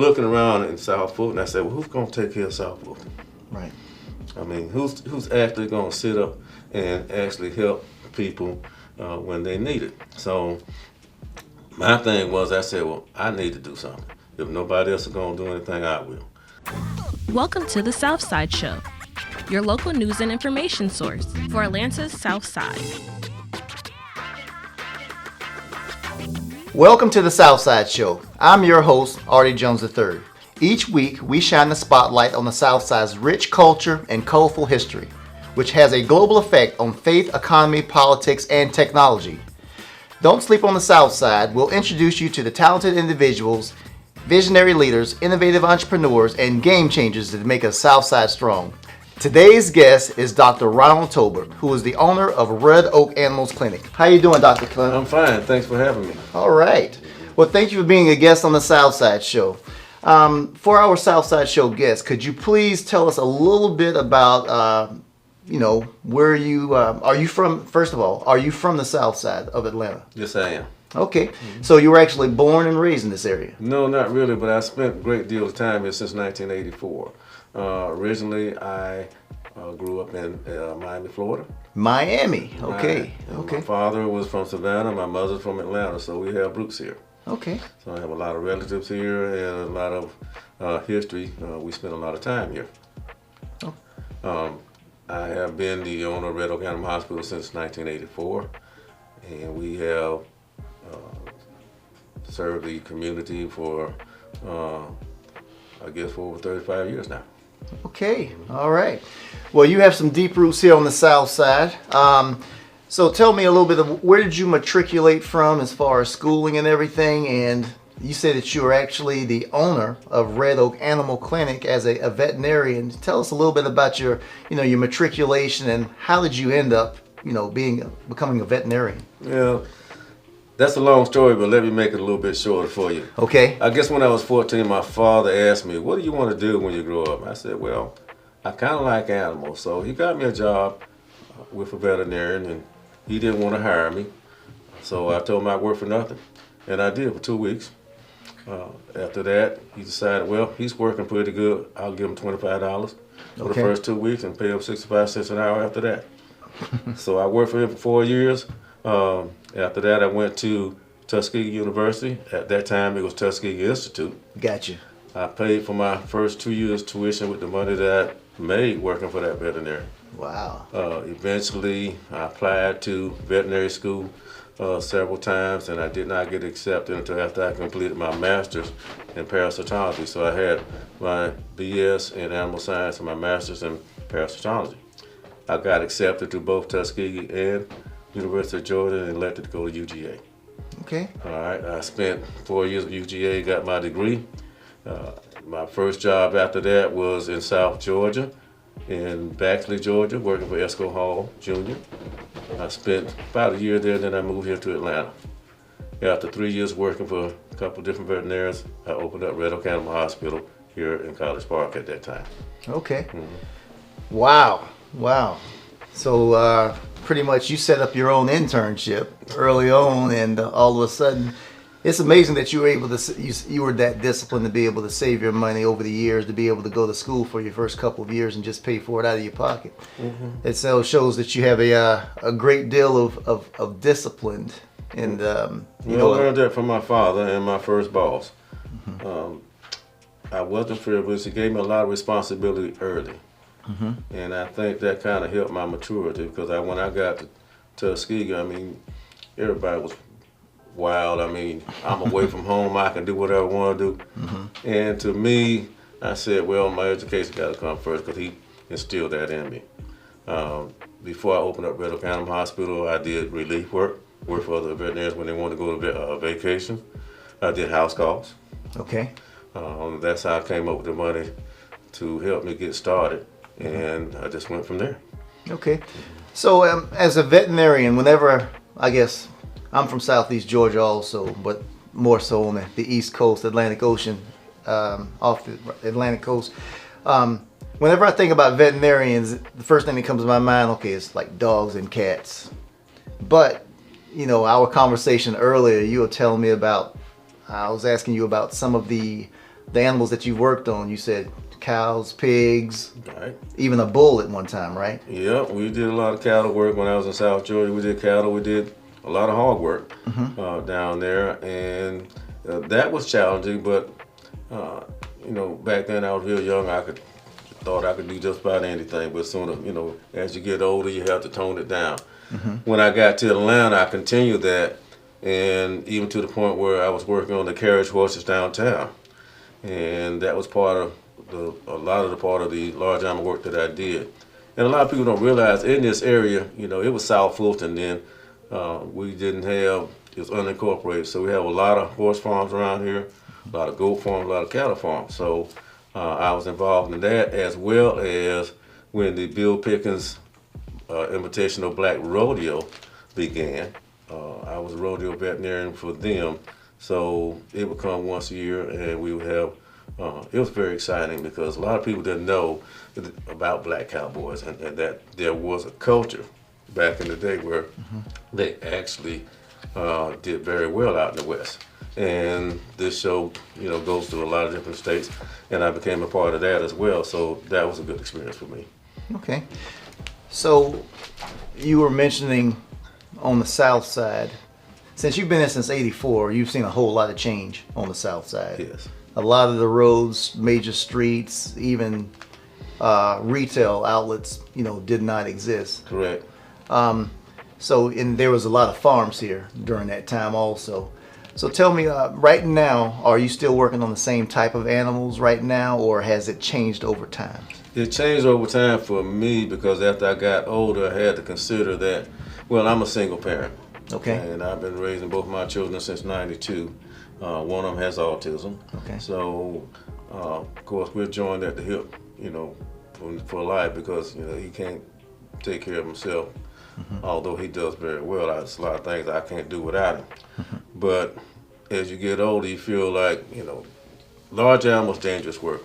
looking around in South Fulton. I said, well, who's going to take care of South Fulton? Right. I mean, who's actually going to sit up and actually help people when they need it? So my thing was, I said, well, I need to do something. If nobody else is going to do anything, I will. Welcome to the Southside Show, your local news and information source for Atlanta's South Side. Welcome to the Southside Show. I'm your host, Artie Jones III. Each week, we shine the spotlight on the Southside's rich culture and colorful history, which has a global effect on faith, economy, politics, and technology. Don't sleep on the Southside. We'll introduce you to the talented individuals, visionary leaders, innovative entrepreneurs, and game changers that make us Southside strong. Today's guest is Dr. Ronald Tolbert, who is the owner of Red Oak Animals Clinic. How you doing, Dr. Clint? I'm fine. Thanks for having me. All right. Well, thank you for being a guest on the Southside Show. For our Southside Show guests, could you please tell us a little bit about, where you are you from? First of all, are you from the South Side of Atlanta? Yes, I am. Okay. So you were actually born and raised in this area? No, not really, but I spent a great deal of time here since 1984. Originally, I grew up in Miami, Florida. Miami. Okay. My father was from Savannah. My mother's from Atlanta, so we have roots here. Okay. So I have a lot of relatives here and a lot of history. We spent a lot of time here. Oh. I have been the owner of Red Oak Animal Hospital since 1984, and we have served the community for, for over 35 years now. Okay. All right. Well, you have some deep roots here on the South Side. So tell me a little bit of where did you matriculate from as far as schooling and everything? And you said that you were actually the owner of Red Oak Animal Clinic as a veterinarian. Tell us a little bit about your matriculation and how did you end up, becoming a veterinarian? Yeah, that's a long story, but let me make it a little bit shorter for you. Okay. I guess when I was 14, my father asked me, what do you want to do when you grow up? I said, well, I kind of like animals. So he got me a job with a veterinarian, and he didn't want to hire me. So I told him I'd work for nothing. And I did for 2 weeks. After that, he decided, well, he's working pretty good. I'll give him $25 for the first 2 weeks and pay him 65 cents an hour after that. So I worked for him for 4 years. After that, I went to Tuskegee University. At that time, it was Tuskegee Institute. Gotcha. I paid for my first 2 years tuition with the money that I made working for that veterinarian. Wow. Eventually, I applied to veterinary school several times, and I did not get accepted until after I completed my master's in parasitology. So I had my BS in animal science and my master's in parasitology. I got accepted to both Tuskegee and University of Georgia and elected to go to UGA. Okay. All right, I spent 4 years at UGA, got my degree. My first job after that was in South Georgia, in Baxley, Georgia, working for Esco Hall Jr. I spent about a year there, then I moved here to Atlanta. After 3 years working for a couple of different veterinarians, I opened up Red Oak Animal Hospital here in College Park at that time. Okay. Mm-hmm. Wow. So pretty much you set up your own internship early on, and all of a sudden, it's amazing that you were able to, you were that disciplined to be able to save your money over the years, to be able to go to school for your first couple of years and just pay for it out of your pocket. Mm-hmm. It so shows that you have a great deal of discipline. And I learned that from my father and my first boss. Mm-hmm. I wasn't privileged. He gave me a lot of responsibility early. Mm-hmm. And I think that kind of helped my maturity, because when I got to Tuskegee, everybody was wild. I'm away from home. I can do whatever I want to do. Mm-hmm. And to me, I said, well, my education got to come first, because he instilled that in me. Before I opened up Red Oak Animal Hospital, I did relief work for other veterinarians when they wanted to go to vacation. I did house calls. Okay. That's how I came up with the money to help me get started. And I just went from there. Okay. So as a veterinarian, whenever, I guess, I'm from Southeast Georgia also, but more so on the East Coast, Atlantic Ocean, off the Atlantic Coast. Whenever I think about veterinarians, the first thing that comes to my mind, okay, is like dogs and cats. But, our conversation earlier, you were telling me about, I was asking you about some of the the animals that you worked on, you said cows, pigs, Right. even a bull at one time, right? Yeah, we did a lot of cattle work when I was in South Georgia. We did cattle. We did a lot of hog work down there, and that was challenging. But back then I was real young. Thought I could do just about anything. But sooner, as you get older, you have to tone it down. When I got to Atlanta, I continued that, and even to the point where I was working on the carriage horses downtown, and that was part of a lot of the large animal work that I did. And a lot of people don't realize in this area, it was South Fulton then. We didn't have, it was unincorporated, so we have a lot of horse farms around here, a lot of goat farms, a lot of cattle farms. So I was involved in that, as well as when the Bill Pickens Invitational Black Rodeo began. I was a rodeo veterinarian for them, so it would come once a year, and we would have. It was very exciting because a lot of people didn't know about black cowboys, and that there was a culture back in the day where they actually did very well out in the West. And this show, goes through a lot of different states, and I became a part of that as well. So that was a good experience for me. Okay. So you were mentioning on the South Side, since you've been there since '84, you've seen a whole lot of change on the South Side. Yes. A lot of the roads, major streets, even retail outlets, did not exist. Correct. And there was a lot of farms here during that time also. So tell me, right now, are you still working on the same type of animals right now, or has it changed over time? It changed over time for me because after I got older, I had to consider that, well, I'm a single parent. Okay. And I've been raising both my children since '92. One of them has autism. Okay. So, of course, we're joined at the hip, for life because, he can't take care of himself. Although he does very well. There's a lot of things I can't do without him. But as you get older, you feel like, large animals, dangerous work.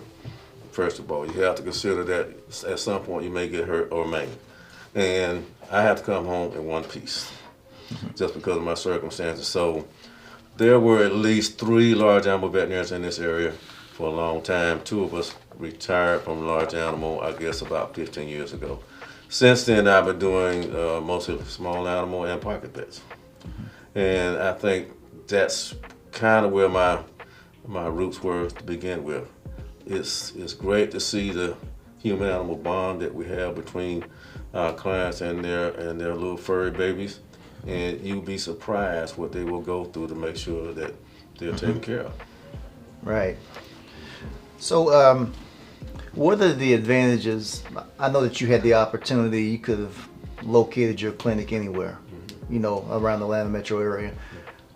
First of all, you have to consider that at some point you may get hurt or maimed. And I have to come home in one piece just because of my circumstances. So there were at least 3 large animal veterinarians in this area for a long time. 2 of us retired from large animal, I guess, about 15 years ago. Since then, I've been doing mostly small animal and pocket pets. And I think that's kind of where my roots were to begin with. It's great to see the human-animal bond that we have between our clients and their little furry babies. And you'll be surprised what they will go through to make sure that they're taken care of. Right. So, what are the advantages? I know that you had the opportunity, you could have located your clinic anywhere, around the Atlanta metro area.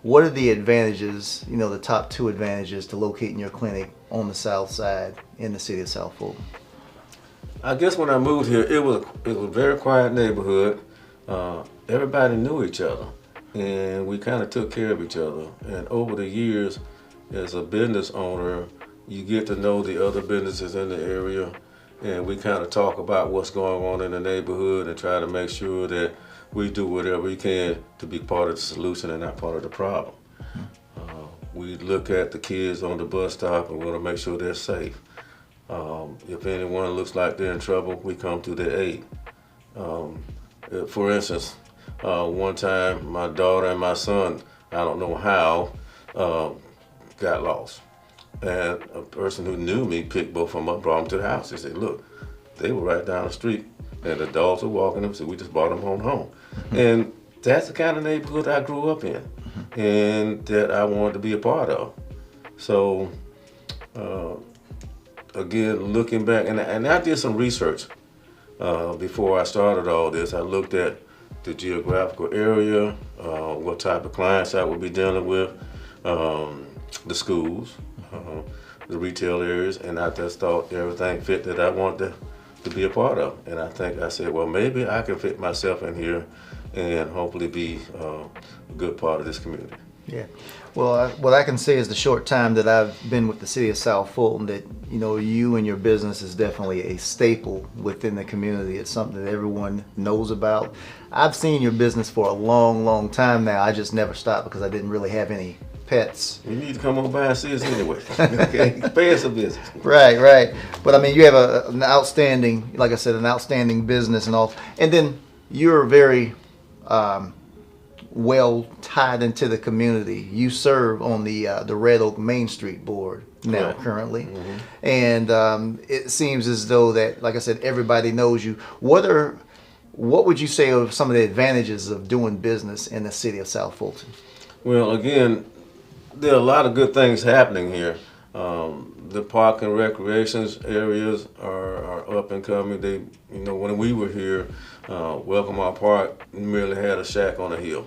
What are the advantages, the top 2 advantages to locating your clinic on the South Side in the city of South Fulton? I guess when I moved here, it was a very quiet neighborhood. Everybody knew each other, and we kind of took care of each other. And over the years, as a business owner, you get to know the other businesses in the area, and we kind of talk about what's going on in the neighborhood and try to make sure that we do whatever we can to be part of the solution and not part of the problem. We look at the kids on the bus stop and want to make sure they're safe. If anyone looks like they're in trouble, we come to their aid. For instance, one time my daughter and my son, I don't know how, got lost. And a person who knew me picked both of them up, brought them to the house. They said, look, they were right down the street, and the dogs were walking them, so we just brought them home. And that's the kind of neighborhood I grew up in, and that I wanted to be a part of. So, again, looking back, and I did some research before I started all this. I looked at the geographical area, what type of clients I would be dealing with, the schools, the retail areas, and I just thought everything fit that I wanted to be a part of. And I said, well, maybe I can fit myself in here and hopefully be a good part of this community. Yeah. Well, what I can say is the short time that I've been with the city of South Fulton, that you and your business is definitely a staple within the community. It's something that everyone knows about. I've seen your business for a long, long time now. I just never stopped because I didn't really have any pets. You need to come on by and see us anyway. Okay, pay us a visit. Right. But I mean, you have an outstanding, like I said, an outstanding business and all. And then you're very well tied into the community. You serve on the Red Oak Main Street board now, currently, and it seems as though that, like I said, everybody knows you. What would you say are some of the advantages of doing business in the city of South Fulton? Well, again, there are a lot of good things happening here. The park and recreations areas are up and coming. They, when we were here, Welcome Our Park merely had a shack on a hill.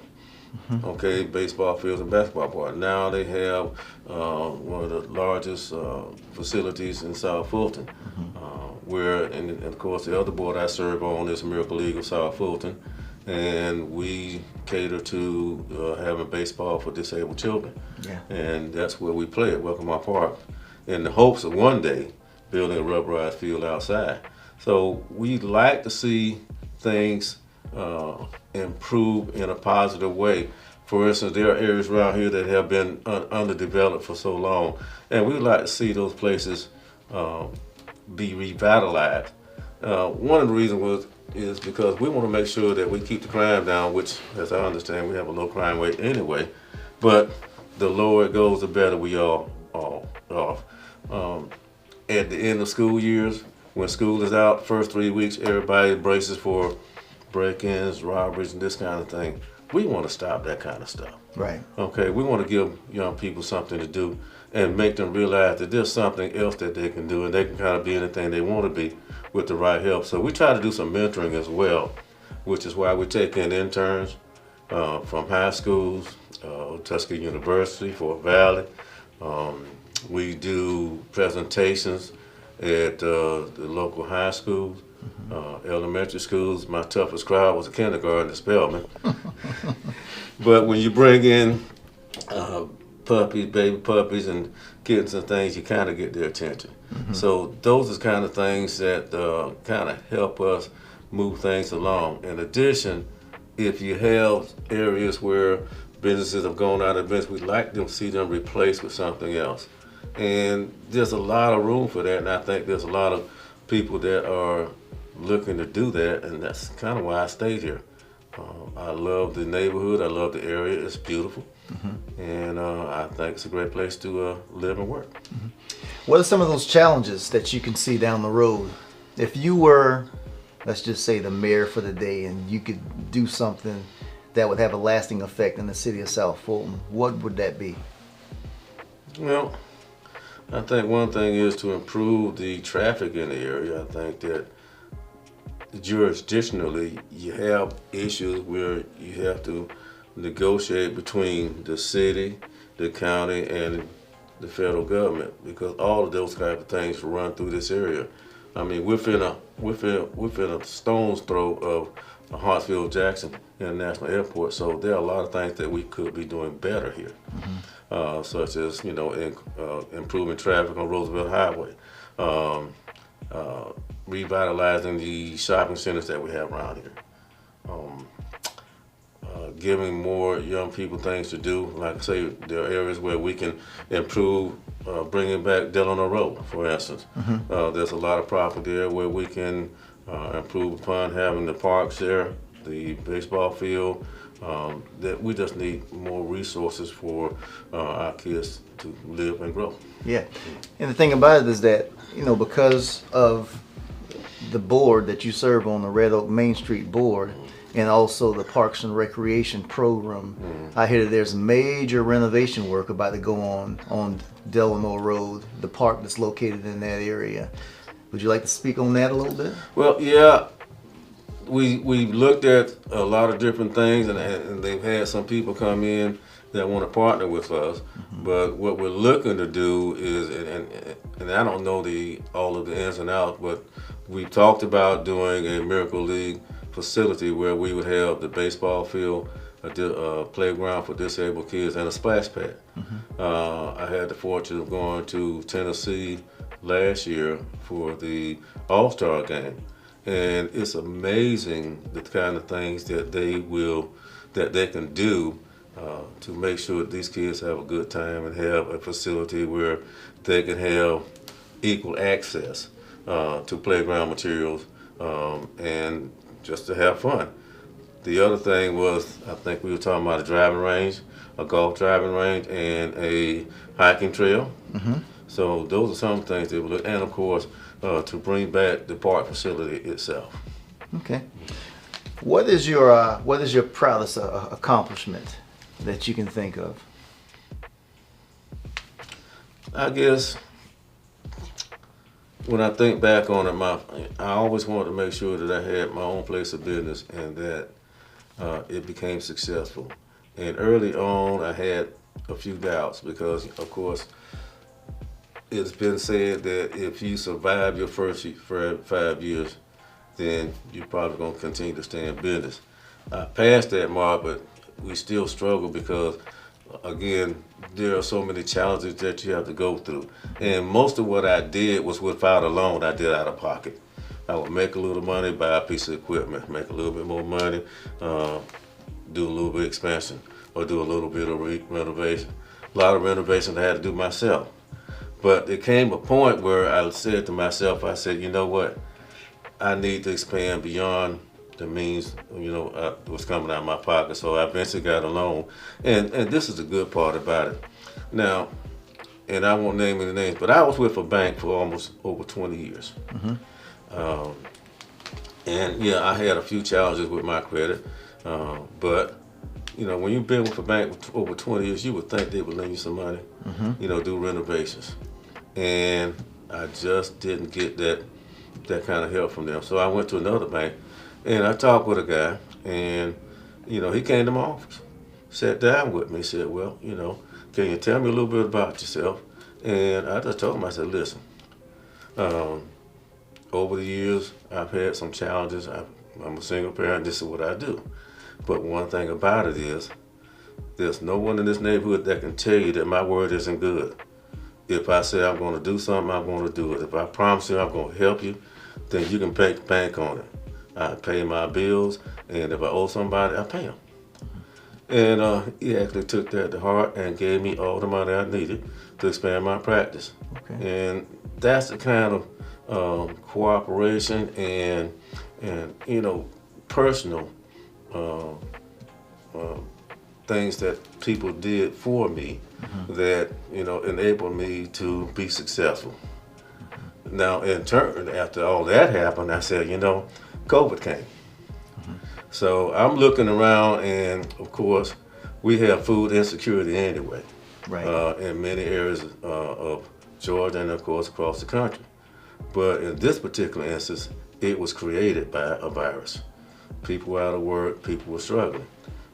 Okay, baseball fields and basketball park. Now they have one of the largest facilities in South Fulton, where, and of course the other board I serve on is Miracle League of South Fulton, and we cater to having baseball for disabled children. And that's where we play at Welcome Our Park, in the hopes of one day building a rubberized field outside. So we like to see things improve in a positive way. For instance, there are areas around here that have been underdeveloped for so long, and we like to see those places be revitalized. One of the reasons is because we want to make sure that we keep the crime down, which, as I understand, we have a low crime rate anyway, but the lower it goes, the better we all off. At the end of school years, when school is out, first 3 weeks, everybody braces for break-ins, robberies, and this kind of thing. We want to stop that kind of stuff. Right. Okay, we want to give young people something to do and make them realize that there's something else that they can do, and they can kind of be anything they want to be with the right help. So we try to do some mentoring as well, which is why we take in interns from high schools, Tuskegee University, Fort Valley. We do presentations at the local high schools, elementary schools. My toughest crowd was a kindergarten at Spelman. But when you bring in baby puppies and kittens and things, you kind of get their attention. So those are the kind of things that kind of help us move things along. In addition, if you have areas where businesses have gone out of business, we'd like to see them replaced with something else. And there's a lot of room for that, and I think there's a lot of people that are looking to do that, and that's kind of why I stayed here. I love the neighborhood, I love the area, it's beautiful, and I think it's a great place to live and work. What are some of those challenges that you can see down the road? If you were, let's just say, the mayor for the day, and you could do something that would have a lasting effect in the city of South Fulton, what would that be? Well, I think one thing is to improve the traffic in the area. I think that jurisdictionally you have issues where you have to negotiate between the city, the county, and the federal government, because all of those kinds of things run through this area. I mean, within a stone's throw of Hartsfield-Jackson International Airport, so there are a lot of things that we could be doing better here, such as improving traffic on Roosevelt Highway, revitalizing the shopping centers that we have around here, giving more young people things to do. Like I say, there are areas where we can improve, bringing back Delamore Road, for instance. There's a lot of property there where we can improve upon having the parks there, the baseball field, that we just need more resources for our kids to live and grow. Yeah, and the thing about it is that, because of the board that you serve on, the Red Oak Main Street board, and also the Parks and Recreation program, I hear that there's major renovation work about to go on Delamore Road, the park that's located in that area. Would you like to speak on that a little bit? Well, yeah, we looked at a lot of different things, and they've had some people come in that want to partner with us. But what we're looking to do is, and I don't know all of the ins and outs, but we talked about doing a Miracle League facility where we would have the baseball field, a playground for disabled kids, and a splash pad. I had the fortune of going to Tennessee last year for the All-Star game, and it's amazing the kind of things that they can do to make sure that these kids have a good time and have a facility where they can have equal access to playground materials and just to have fun. The other thing was, I think we were talking about a driving range, a golf driving range, and a hiking trail. So those are some things that we look, and of course, to bring back the park facility itself. Okay. What is your proudest accomplishment that you can think of? I guess when I think back on it, I always wanted to make sure that I had my own place of business and that it became successful. And early on, I had a few doubts because, of course, it's been said that if you survive your first 5 years, then you're probably going to continue to stay in business. I passed that mark, but we still struggle because, again, there are so many challenges that you have to go through. And most of what I did was without a loan. I did out of pocket. I would make a little money, buy a piece of equipment, make a little bit more money, do a little bit of expansion, or do a little bit of renovation. A lot of renovations I had to do myself. But there came a point where I said to myself, I said, you know what? I need to expand beyond the means, what's coming out of my pocket. So I eventually got a loan. And this is the good part about it. Now, and I won't name any names, but I was with a bank for almost over 20 years. And yeah, I had a few challenges with my credit. But, when you've been with a bank for over 20 years, you would think they would lend you some money, do renovations. And I just didn't get that kind of help from them. So I went to another bank and I talked with a guy and, he came to my office, sat down with me, said, well, can you tell me a little bit about yourself? And I just told him, I said, listen, over the years, I've had some challenges. I'm a single parent, this is what I do. But one thing about it is, there's no one in this neighborhood that can tell you that my word isn't good. If I say I'm going to do something, I'm going to do it. If I promise you I'm going to help you, then you can bank on it. I pay my bills, and if I owe somebody, I pay them. And he actually took that to heart and gave me all the money I needed to expand my practice. Okay. And that's the kind of cooperation and personal things that people did for me that enabled me to be successful. Now, in turn, after all that happened, I said, COVID came. So I'm looking around, and of course, we have food insecurity anyway, right? In many areas of Georgia and of course across the country. But in this particular instance, it was created by a virus. People were out of work, people were struggling.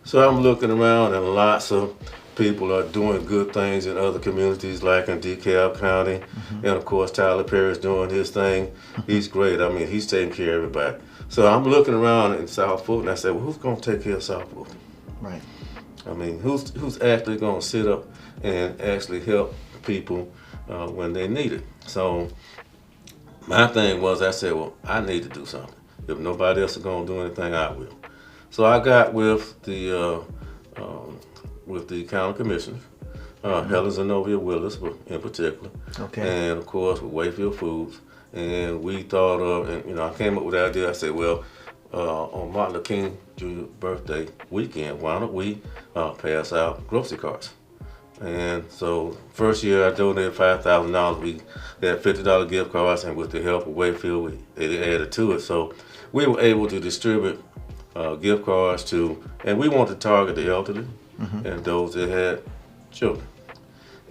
So I'm looking around, and lots of people are doing good things in other communities, like in DeKalb County. And of course, Tyler Perry's doing his thing. He's great. I mean, he's taking care of everybody. So I'm looking around in South Fulton. I said, well, who's going to take care of South Fulton? Right. I mean, who's actually going to sit up and actually help people when they need it? So my thing was, I said, well, I need to do something. If nobody else is going to do anything, I will. So I got with the county commissioners, Helen Zenobia Willis in particular, and of course with Wayfield Foods. And we thought of, and I came up with the idea. I said, well, on Martin Luther King Jr.'s birthday weekend, why don't we pass out grocery carts? And so first year I donated $5,000. We had $50 gift cards, and with the help of Wayfield, they added to it. So we were able to distribute gift cards and we want to target the elderly and those that had children.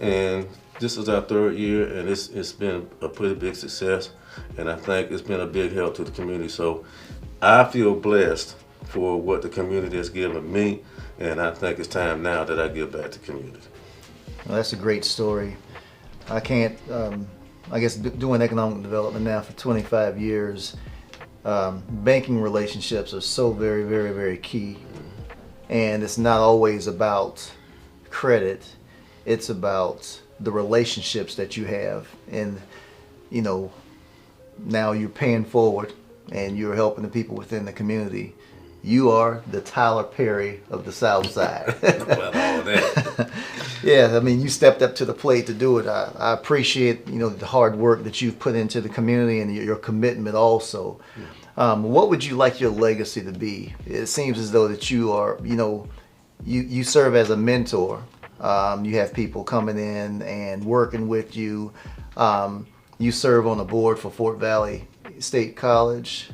And this is our third year, and it's been a pretty big success, and I think it's been a big help to the community. So I feel blessed for what the community has given me, and I think it's time now that I give back to the community. Well, that's a great story. I can't, I guess doing economic development now for 25 years, banking relationships are so very, very, very key. And it's not always about credit, it's about the relationships that you have. And, now you're paying forward and you're helping the people within the community. you are the Tyler Perry of the South Side. Well, all that. Yeah, I mean, you stepped up to the plate to do it. I appreciate, the hard work that you've put into the community and your commitment also. What would you like your legacy to be? It seems as though that you are, you serve as a mentor. You have people coming in and working with you. You serve on the board for Fort Valley State College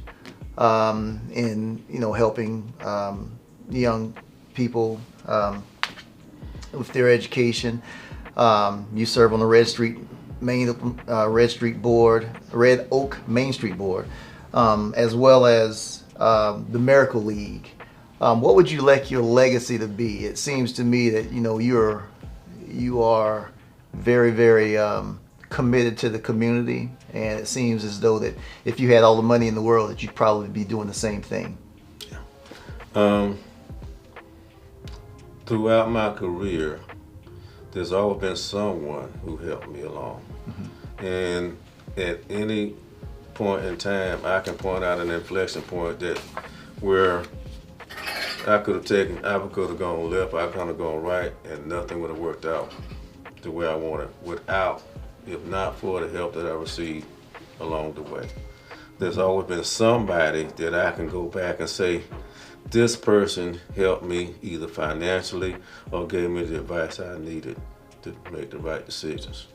in, helping young people with their education. You serve on the Red Oak Main Street Board, as well as the Miracle League. What would you like your legacy to be? It seems to me that you are very, very committed to the community, and it seems as though that if you had all the money in the world, that you'd probably be doing the same thing. Throughout my career, there's always been someone who helped me along. And at any point in time, I can point out an inflection point that where I could have gone left, I could have gone right, and nothing would have worked out the way I wanted if not for the help that I received along the way. There's always been somebody that I can go back and say, this person helped me either financially or gave me the advice I needed to make the right decisions,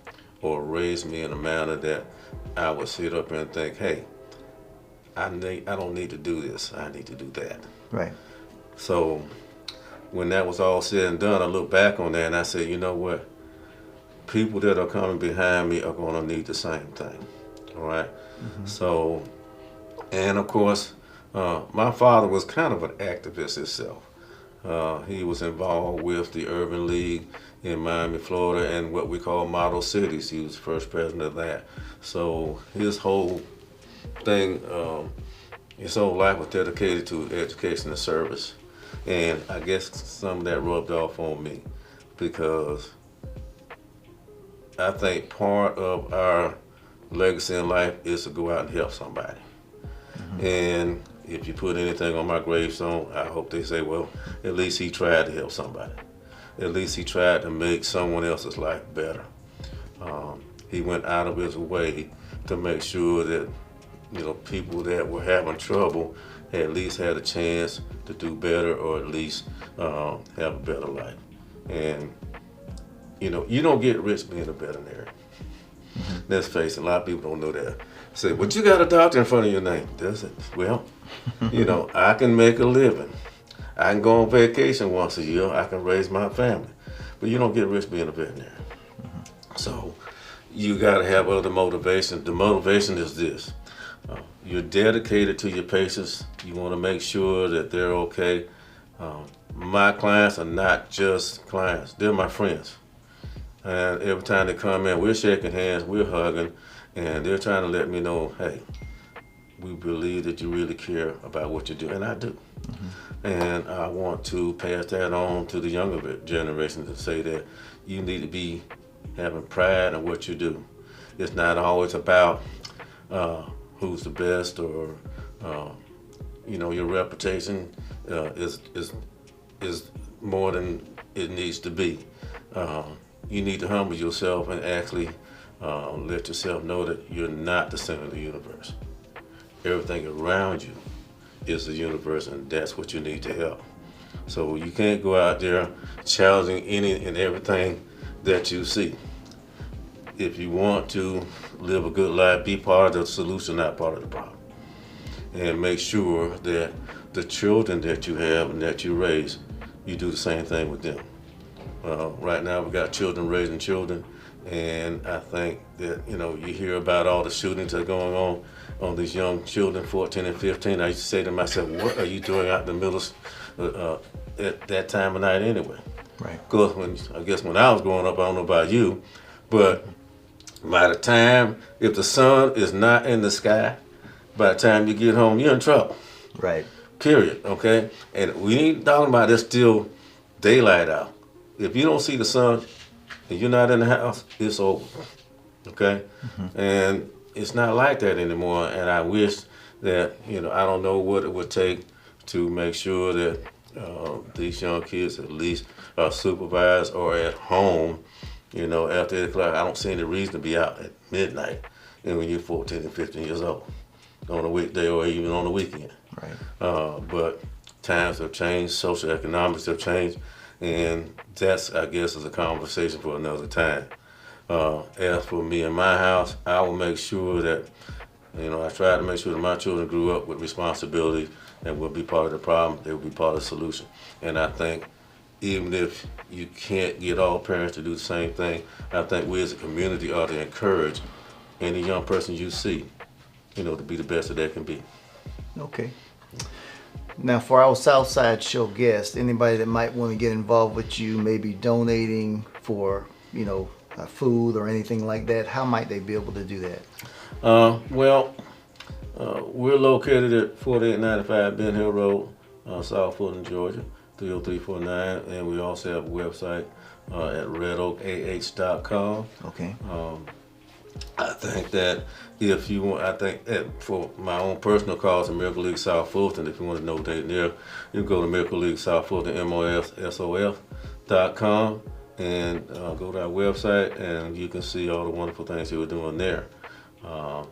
or raised me in a manner that I would sit up and think, hey, I don't need to do this, I need to do that. Right. So when that was all said and done, I look back on that and I said, you know what? People that are coming behind me are going to need the same thing. All right. So, and of course, my father was kind of an activist himself. He was involved with the Urban League in Miami, Florida, and what we call Model Cities. He was the first president of that. So his whole thing, his whole life was dedicated to education and service. And I guess some of that rubbed off on me, because I think part of our legacy in life is to go out and help somebody. And if you put anything on my gravestone, I hope they say, well, at least he tried to help somebody. At least he tried to make someone else's life better. He went out of his way to make sure that, people that were having trouble at least had a chance to do better, or at least have a better life. And you don't get rich being a veterinarian. Let's face it, a lot of people don't know that. Say, but you got a doctor in front of your name. Does it? Well, I can make a living. I can go on vacation once a year. I can raise my family. But you don't get rich being a veterinarian. So you got to have other motivation. The motivation is this. You're dedicated to your patients. You want to make sure that they're okay. My clients are not just clients. They're my friends. And every time they come in, we're shaking hands, we're hugging, and they're trying to let me know, hey, we believe that you really care about what you do, and I do. And I want to pass that on to the younger generation to say that you need to be having pride in what you do. It's not always about who's the best, or your reputation is more than it needs to be. You need to humble yourself and actually let yourself know that you're not the center of the universe. Everything around you is the universe, and that's what you need to help. So you can't go out there challenging any and everything that you see. If you want to live a good life, be part of the solution, not part of the problem. And make sure that the children that you have and that you raise, you do the same thing with them. Right now we got children raising children, and I think that you hear about all the shootings that are going on these young children, 14 and 15. I used to say to myself, what are you doing out in the middle at that time of night anyway? Right. Because I guess when I was growing up, I don't know about you, but by the time, if the sun is not in the sky, by the time you get home, you're in trouble. Right. Period. Okay? And we ain't talking about it's still daylight out. If you don't see the sun and you're not in the house, it's over. Okay? And it's not like that anymore. And I wish that, I don't know what it would take to make sure that these young kids at least are supervised or at home, after 8 o'clock. I don't see any reason to be out at midnight and when you're 14 and 15 years old on a weekday or even on the weekend. Right. But times have changed, social economics have changed, and that's, I guess, is a conversation for another time. As for me and my house, I will make sure that, I try to make sure that my children grew up with responsibility and will be part of the problem, they will be part of the solution. And I think even if you can't get all parents to do the same thing, I think we as a community ought to encourage any young person you see, to be the best that they can be. Okay. Now, for our Southside Show guests, anybody that might want to get involved with you, maybe donating for, food or anything like that, how might they be able to do that? We're located at 4895 Ben Hill Road, South Fulton, Georgia, 30349, and we also have a website at redoakah.com. Okay. I think that if you want, for my own personal cause in Miracle League South Fulton, if you want to donate there, you go to Miracle League South Fulton, MOSSOF.com, and go to our website, and you can see all the wonderful things that we're doing there. And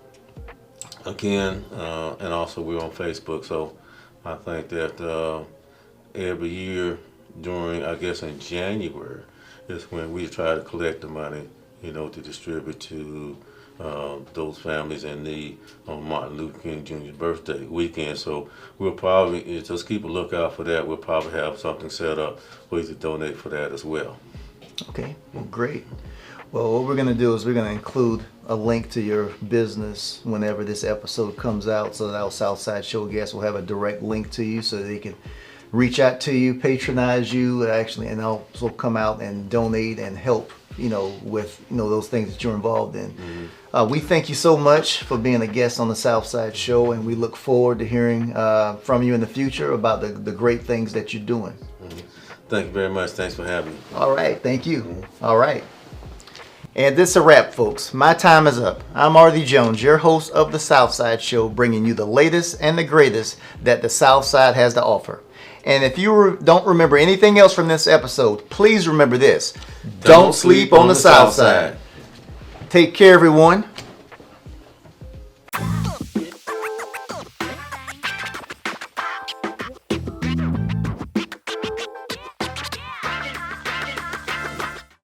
also we're on Facebook, so I think that every year during, I guess in January, is when we try to collect the money, to distribute to those families in need on Martin Luther King Jr.'s birthday weekend. So we'll probably, just keep a lookout for that. We'll probably have something set up for you to donate for that as well. Okay, well, great. Well, what we're going to do is we're going to include a link to your business whenever this episode comes out, so that our Southside Show guests will have a direct link to you so they can reach out to you, patronize you, and also come out and donate and help, with, those things that you're involved in. Mm-hmm. We thank you so much for being a guest on the Southside Show, and we look forward to hearing from you in the future about the great things that you're doing. Mm-hmm. Thank you very much. Thanks for having me. All right. Thank you. Mm-hmm. All right. And this is a wrap, folks. My time is up. I'm Artie Jones, your host of the Southside Show, bringing you the latest and the greatest that the Southside has to offer. And if you don't remember anything else from this episode, please remember this. Don't sleep on the Southside. Take care, everyone.